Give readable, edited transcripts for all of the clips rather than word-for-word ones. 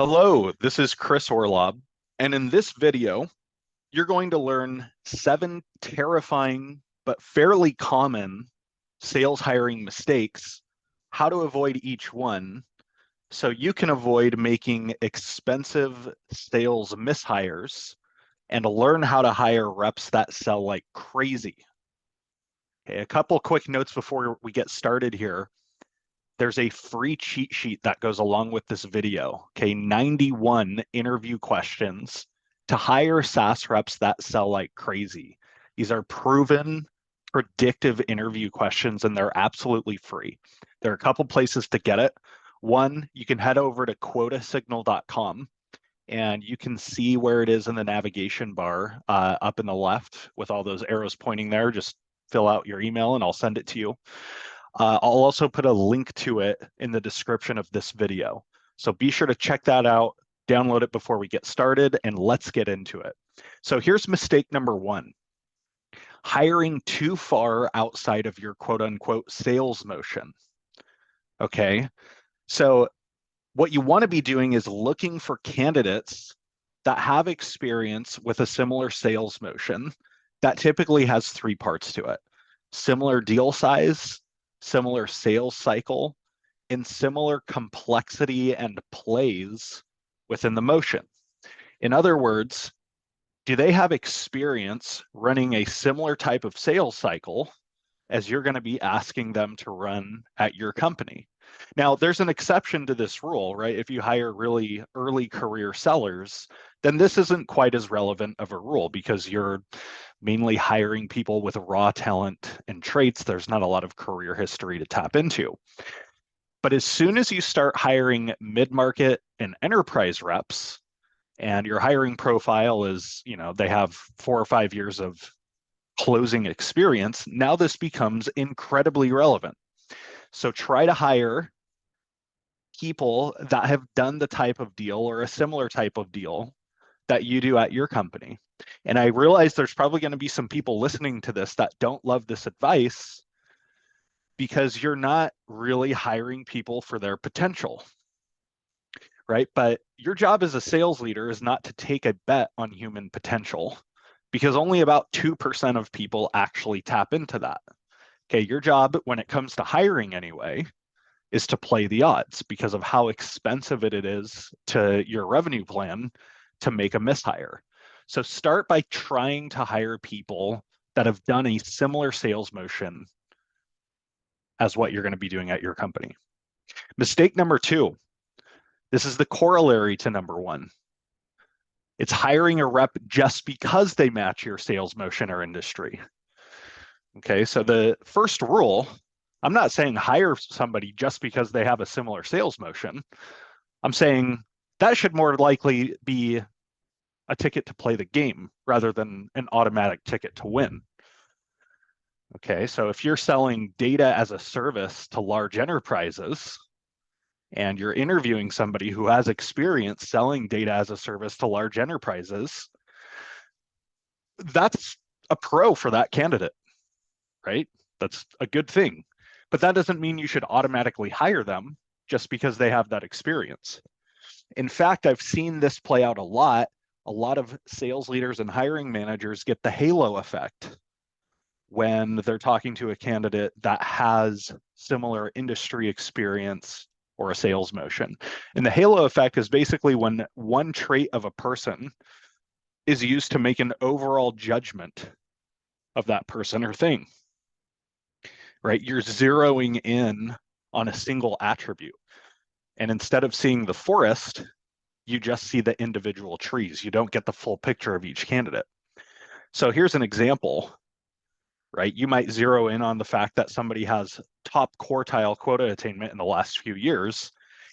Hello, this is Chris Orlob, and in this video, you're going to learn 7 terrifying but fairly common sales hiring mistakes, how to avoid each one, so you can avoid making expensive sales mishires and learn how to hire reps that sell like crazy. Okay, a couple quick notes before we get started here. There's a free cheat sheet that goes along with this video. Okay, 91 interview questions to hire SaaS reps that sell like crazy. These are proven predictive interview questions and they're absolutely free. There are a couple places to get it. One, you can head over to quotasignal.com and you can see where it is in the navigation bar up in the left with all those arrows pointing there. Just fill out your email and I'll send it to you. I'll also put a link to it in the description of this video. So be sure to check that out, download it before we get started, and let's get into it. So here's mistake number 1. Hiring too far outside of your quote unquote sales motion. Okay, so what you want to be doing is looking for candidates that have experience with a similar sales motion that typically has 3 parts to it: similar deal size, similar sales cycle, and similar complexity and plays within the motion. In other words, do they have experience running a similar type of sales cycle as you're going to be asking them to run at your company? Now, there's an exception to this rule, right? If you hire really early career sellers, then this isn't quite as relevant of a rule because you're mainly hiring people with raw talent and traits. There's not a lot of career history to tap into. But as soon as you start hiring mid-market and enterprise reps, and your hiring profile is, they have 4 or 5 years of closing experience, now this becomes incredibly relevant. So try to hire people that have done the type of deal or a similar type of deal that you do at your company. And I realize there's probably going to be some people listening to this that don't love this advice because you're not really hiring people for their potential, right? But your job as a sales leader is not to take a bet on human potential because only about 2% of people actually tap into that. Okay, your job when it comes to hiring anyway is to play the odds because of how expensive it is to your revenue plan to make a mishire. So start by trying to hire people that have done a similar sales motion as what you're going to be doing at your company. Mistake number 2, this is the corollary to number 1. It's hiring a rep just because they match your sales motion or industry. Okay, so the first rule, I'm not saying hire somebody just because they have a similar sales motion. I'm saying that should more likely be a ticket to play the game rather than an automatic ticket to win. Okay, so if you're selling data as a service to large enterprises and you're interviewing somebody who has experience selling data as a service to large enterprises, that's a pro for that candidate, right? That's a good thing. But that doesn't mean you should automatically hire them just because they have that experience. In fact, I've seen this play out a lot. A lot of sales leaders and hiring managers get the halo effect when they're talking to a candidate that has similar industry experience or a sales motion. And the halo effect is basically when one trait of a person is used to make an overall judgment of that person or thing, right? You're zeroing in on a single attribute. And instead of seeing the forest, you just see the individual trees. You don't get the full picture of each candidate. So here's an example, right? You might zero in on the fact that somebody has top quartile quota attainment in the last few years,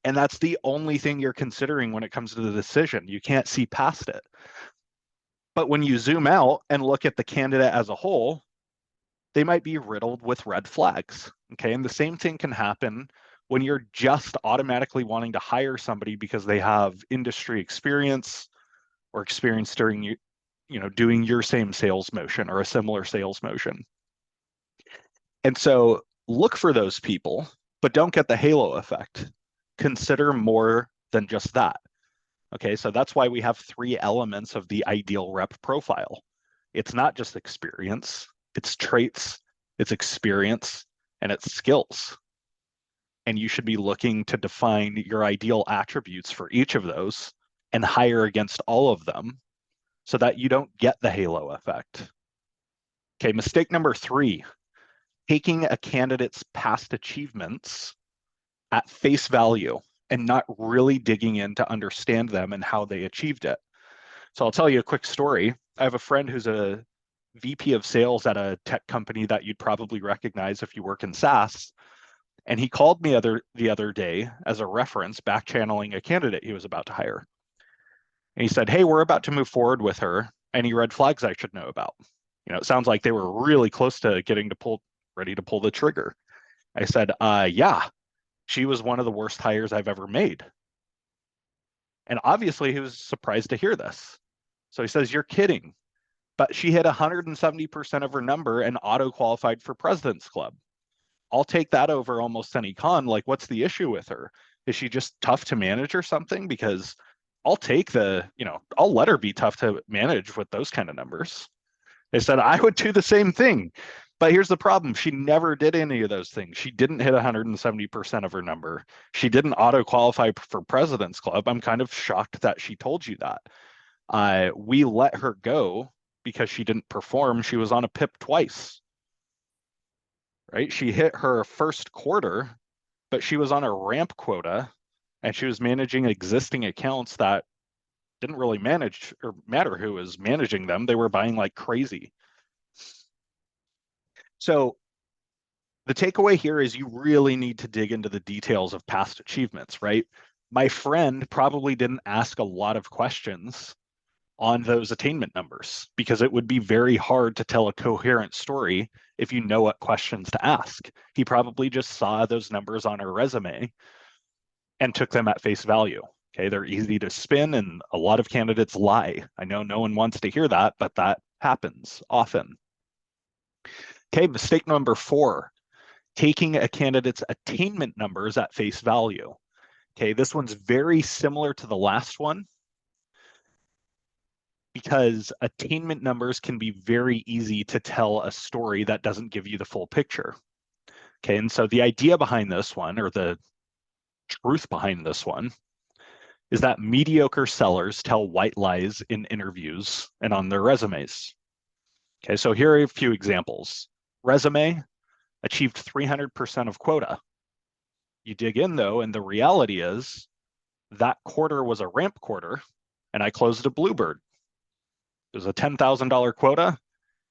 and that's the only thing you're considering when it comes to the decision. You can't see past it. But when you zoom out and look at the candidate as a whole, they might be riddled with red flags, okay? And the same thing can happen when you're just automatically wanting to hire somebody because they have industry experience or experience during doing your same sales motion or a similar sales motion. And so look for those people, but don't get the halo effect. Consider more than just that. Okay, so that's why we have 3 elements of the ideal rep profile. It's not just experience, it's traits, it's experience, and it's skills. And you should be looking to define your ideal attributes for each of those and hire against all of them so that you don't get the halo effect. Okay, mistake number 3, taking a candidate's past achievements at face value and not really digging in to understand them and how they achieved it. So I'll tell you a quick story. I have a friend who's a VP of sales at a tech company that you'd probably recognize if you work in SaaS. And he called me the other day as a reference, back channeling a candidate he was about to hire. And he said, hey, we're about to move forward with her. Any red flags I should know about? You know, it sounds like they were really close to ready to pull the trigger. I said, yeah, she was one of the worst hires I've ever made. And obviously he was surprised to hear this. So he says, you're kidding. But she hit 170% of her number and auto-qualified for President's Club. I'll take that over almost any con. Like, what's the issue with her? Is she just tough to manage or something? Because I'll take I'll let her be tough to manage with those kind of numbers. They said, I would do the same thing. But here's the problem. She never did any of those things. She didn't hit 170% of her number. She didn't auto-qualify for President's Club. I'm kind of shocked that she told you that. We let her go because she didn't perform. She was on a PIP twice, right? She hit her first quarter, but she was on a ramp quota and she was managing existing accounts that didn't really manage or matter who was managing them. They were buying like crazy. So the takeaway here is you really need to dig into the details of past achievements, right? My friend probably didn't ask a lot of questions on those attainment numbers because it would be very hard to tell a coherent story if you know what questions to ask. He probably just saw those numbers on her resume and took them at face value. Okay, they're easy to spin and a lot of candidates lie. I know no one wants to hear that, but that happens often. Okay, mistake number 4, taking a candidate's attainment numbers at face value. Okay, this one's very similar to the last one because attainment numbers can be very easy to tell a story that doesn't give you the full picture. Okay, and so the idea behind this one, or the truth behind this one, is that mediocre sellers tell white lies in interviews and on their resumes. Okay, so here are a few examples. Resume, achieved 300% of quota. You dig in though, and the reality is that quarter was a ramp quarter and I closed a bluebird. It was a $10,000 quota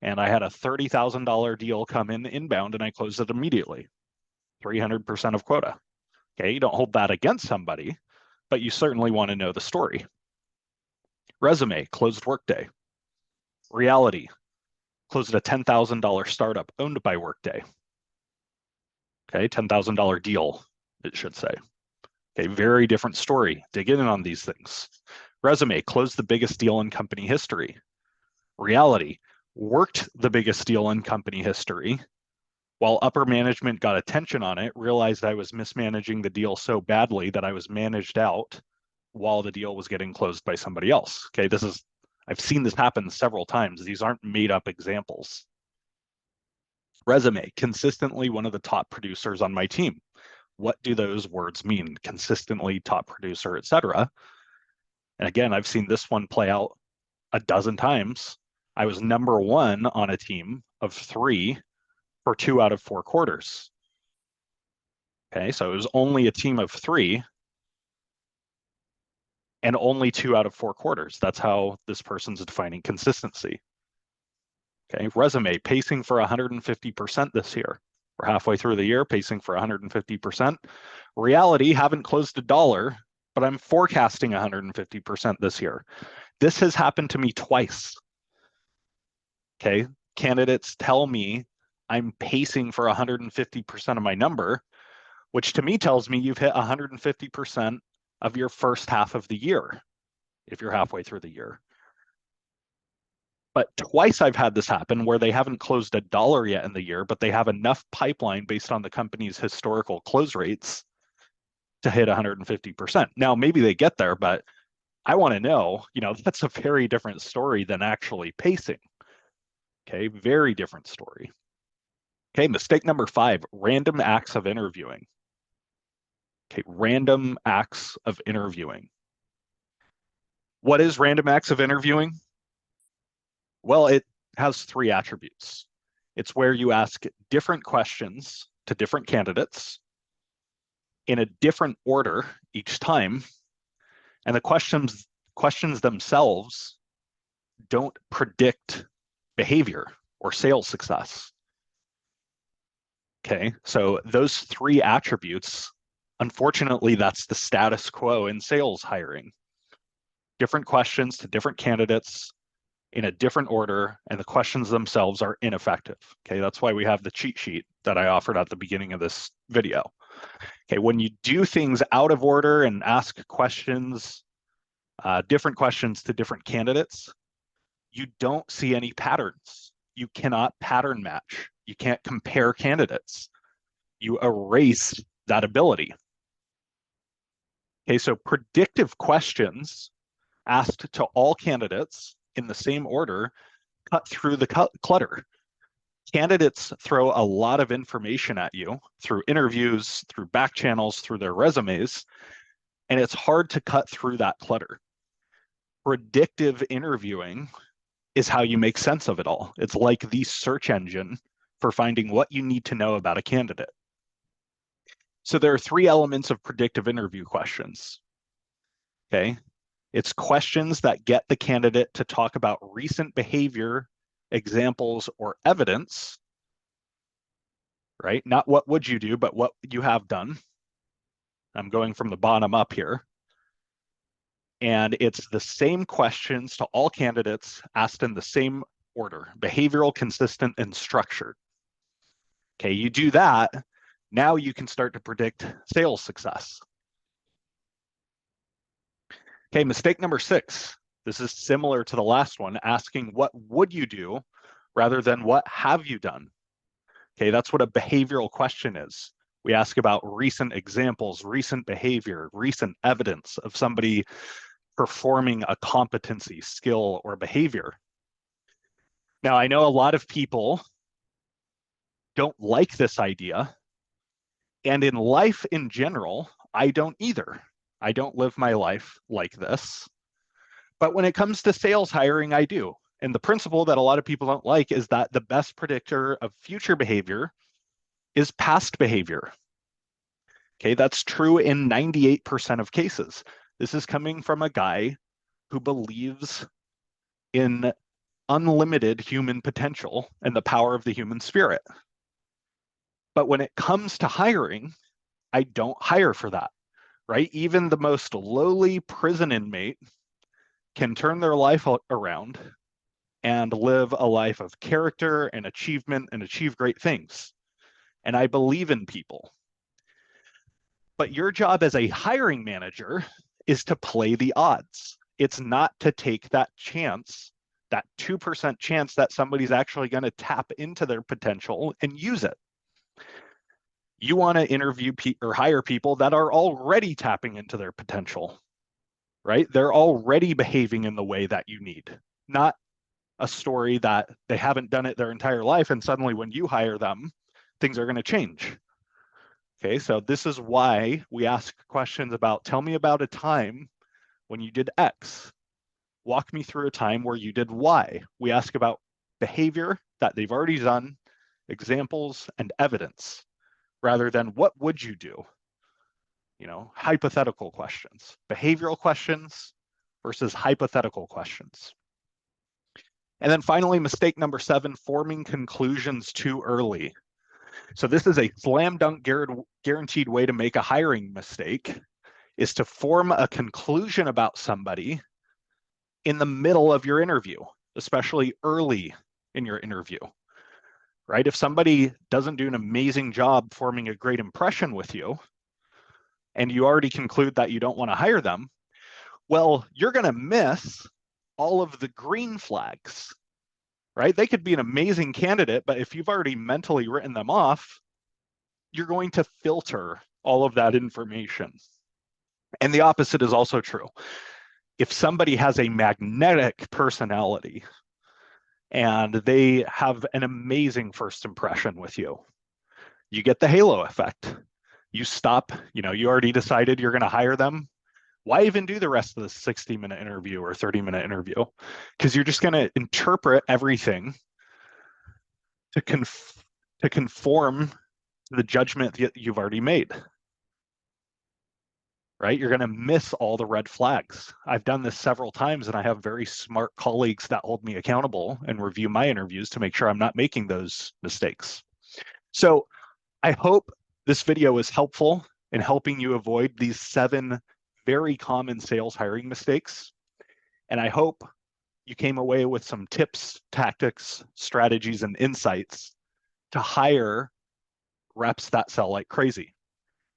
and I had a $30,000 deal come in inbound and I closed it immediately. 300% of quota. Okay, you don't hold that against somebody, but you certainly want to know the story. Resume, closed Workday. Reality, closed a $10,000 startup owned by Workday. Okay, $10,000 deal, it should say. Okay, very different story. Dig in on these things. Resume, closed the biggest deal in company history. Reality, worked the biggest deal in company history. While upper management got attention on it, realized I was mismanaging the deal so badly that I was managed out while the deal was getting closed by somebody else. Okay, I've seen this happen several times. These aren't made up examples. Resume, consistently one of the top producers on my team. What do those words mean? Consistently top producer, etc. And again, I've seen this one play out a dozen times. I was number 1 on a team of 3 for 2 out of 4 quarters. Okay, so it was only a team of 3 and only 2 out of 4 quarters. That's how this person's defining consistency. Okay, resume, pacing for 150% this year. We're halfway through the year, pacing for 150%. Reality, haven't closed a dollar, but I'm forecasting 150% this year. This has happened to me twice. Okay, candidates tell me I'm pacing for 150% of my number, which to me tells me you've hit 150% of your first half of the year, if you're halfway through the year. But twice I've had this happen where they haven't closed a dollar yet in the year, but they have enough pipeline based on the company's historical close rates to hit 150%. Now, maybe they get there, but I want to know, that's a very different story than actually pacing. Okay, very different story. Okay, mistake number 5, random acts of interviewing. Okay, random acts of interviewing. What is random acts of interviewing? Well, it has 3 attributes. It's where you ask different questions to different candidates in a different order each time, and the questions themselves don't predict behavior or sales success. Okay, so those 3 attributes, unfortunately, that's the status quo in sales hiring. Different questions to different candidates in a different order, and the questions themselves are ineffective. Okay, that's why we have the cheat sheet that I offered at the beginning of this video. Okay, when you do things out of order and ask questions, different questions to different candidates, you don't see any patterns. You cannot pattern match. You can't compare candidates. You erase that ability. Okay, so predictive questions asked to all candidates in the same order cut through the clutter. Candidates throw a lot of information at you through interviews, through back channels, through their resumes, and it's hard to cut through that clutter. Predictive interviewing is how you make sense of it all. It's like the search engine for finding what you need to know about a candidate. So there are 3 elements of predictive interview questions. Okay, it's questions that get the candidate to talk about recent behavior, examples, or evidence, right? Not what would you do, but what you have done. I'm going from the bottom up here. And it's the same questions to all candidates asked in the same order, behavioral, consistent, and structured. Okay, you do that, now you can start to predict sales success. Okay, mistake number 6. This is similar to the last one, asking what would you do rather than what have you done? Okay, that's what a behavioral question is. We ask about recent examples, recent behavior, recent evidence of somebody performing a competency, skill, or behavior. Now, I know a lot of people don't like this idea. And in life in general, I don't either. I don't live my life like this. But when it comes to sales hiring, I do. And the principle that a lot of people don't like is that the best predictor of future behavior is past behavior. Okay, that's true in 98% of cases. This is coming from a guy who believes in unlimited human potential and the power of the human spirit. But when it comes to hiring, I don't hire for that, right? Even the most lowly prison inmate can turn their life around and live a life of character and achievement and achieve great things. And I believe in people. But your job as a hiring manager is to play the odds. It's not to take that chance, that 2% chance that somebody's actually going to tap into their potential and use it. You want to interview or hire people that are already tapping into their potential, right? They're already behaving in the way that you need, not a story that they haven't done it their entire life and suddenly when you hire them, things are going to change. Okay, so this is why we ask questions about, tell me about a time when you did X. Walk me through a time where you did Y. We ask about behavior that they've already done, examples, and evidence, rather than what would you do? Hypothetical questions, behavioral questions versus hypothetical questions. And then finally, mistake number 7, forming conclusions too early. So this is a slam dunk guaranteed way to make a hiring mistake, is to form a conclusion about somebody in the middle of your interview, especially early in your interview, right? If somebody doesn't do an amazing job forming a great impression with you, and you already conclude that you don't want to hire them, well, you're going to miss all of the green flags, right? They could be an amazing candidate, but if you've already mentally written them off, you're going to filter all of that information. And the opposite is also true. if somebody has a magnetic personality and they have an amazing first impression with you, you get the halo effect. You stop, you already decided you're going to hire them. Why even do the rest of the 60-minute interview or 30-minute interview? Because you're just going to interpret everything to conform to the judgment that you've already made. Right? You're going to miss all the red flags. I've done this several times, and I have very smart colleagues that hold me accountable and review my interviews to make sure I'm not making those mistakes. So I hope this video is helpful in helping you avoid these 7 very common sales hiring mistakes. And I hope you came away with some tips, tactics, strategies, and insights to hire reps that sell like crazy.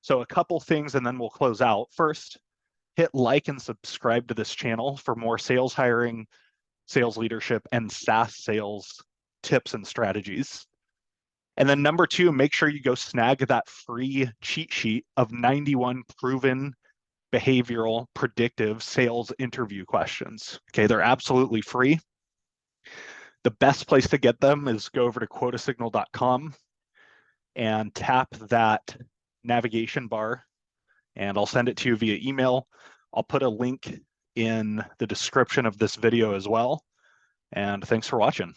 So a couple things, and then we'll close out. First, hit like and subscribe to this channel for more sales hiring, sales leadership, and SaaS sales tips and strategies. And then number 2, make sure you go snag that free cheat sheet of 91 proven behavioral predictive sales interview questions. Okay, they're absolutely free. The best place to get them is go over to quotasignal.com and tap that navigation bar, and I'll send it to you via email. I'll put a link in the description of this video as well. And thanks for watching.